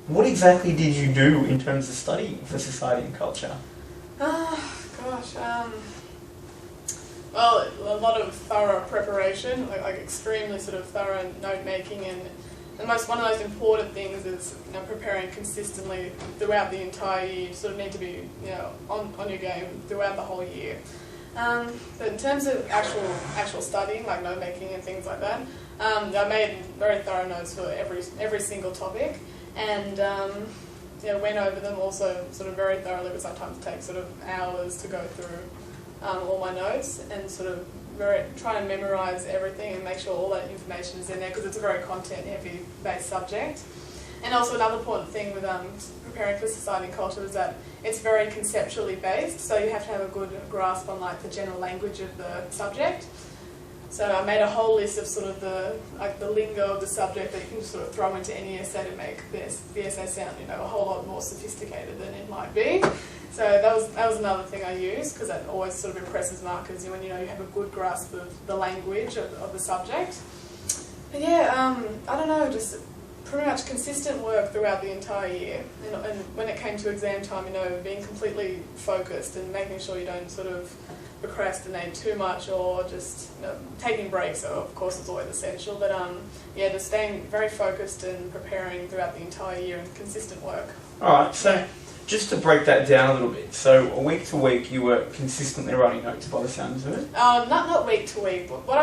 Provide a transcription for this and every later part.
what exactly did you do in terms of studying for society and culture? Gosh, well, a lot of thorough preparation, like extremely sort of thorough note making, and one of the most important things is preparing consistently throughout the entire year. You sort of need to be on your game throughout the whole year. But in terms of actual studying, like note making and things like that, I made very thorough notes for every single topic, and went over them also sort of very thoroughly. It would sometimes take sort of hours to go through all my notes and sort of try and memorise everything and make sure all that information is in there, because it's a very content-heavy based subject. And also another important thing with preparing for society and culture is that it's very conceptually based, so you have to have a good grasp on like the general language of the subject. So I made a whole list of sort of the lingo of the subject that you can just sort of throw into any essay to make the essay sound a whole lot more sophisticated than it might be. So that was another thing I used, because that always sort of impresses markers when you have a good grasp of the language of the subject. But yeah, I don't know, just pretty much consistent work throughout the entire year. And when it came to exam time, being completely focused and making sure you don't sort of procrastinate too much, or just taking breaks, so of course it's always essential, but yeah, just staying very focused and preparing throughout the entire year and consistent work. Alright, so just to break that down a little bit, so week to week you were consistently writing notes by the sounds of it? Not week to week, but what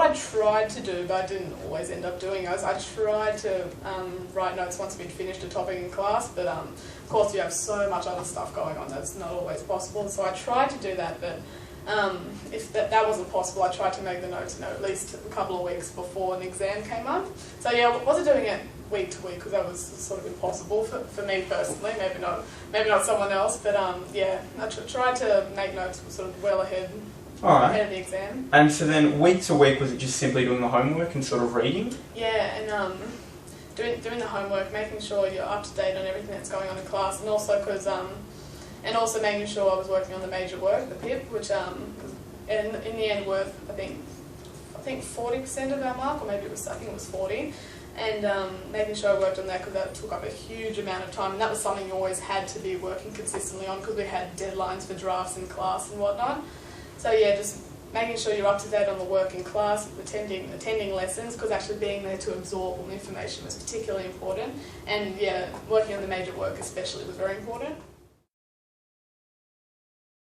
I tried to do, but I didn't always end up doing, I tried to write notes once we'd finished a topic in class, but of course you have so much other stuff going on that's not always possible, so I tried to do that, but if that wasn't possible, I tried to make the notes at least a couple of weeks before an exam came up. So yeah, I wasn't doing it week to week because that was sort of impossible for me personally, maybe not someone else, but yeah, I tried to make notes sort of well ahead of the exam. And so then week to week, was it just simply doing the homework and sort of reading? Yeah, and doing the homework, making sure you're up to date on everything that's going on in class, and also because and also making sure I was working on the major work, the PIP, which in the end worth I think 40% of our mark, or maybe I think it was 40. And making sure I worked on that, because that took up a huge amount of time, and that was something you always had to be working consistently on, because we had deadlines for drafts in class and whatnot. So yeah, just making sure you're up to date on the work in class, attending lessons, because actually being there to absorb all the information was particularly important, and yeah, working on the major work especially was very important.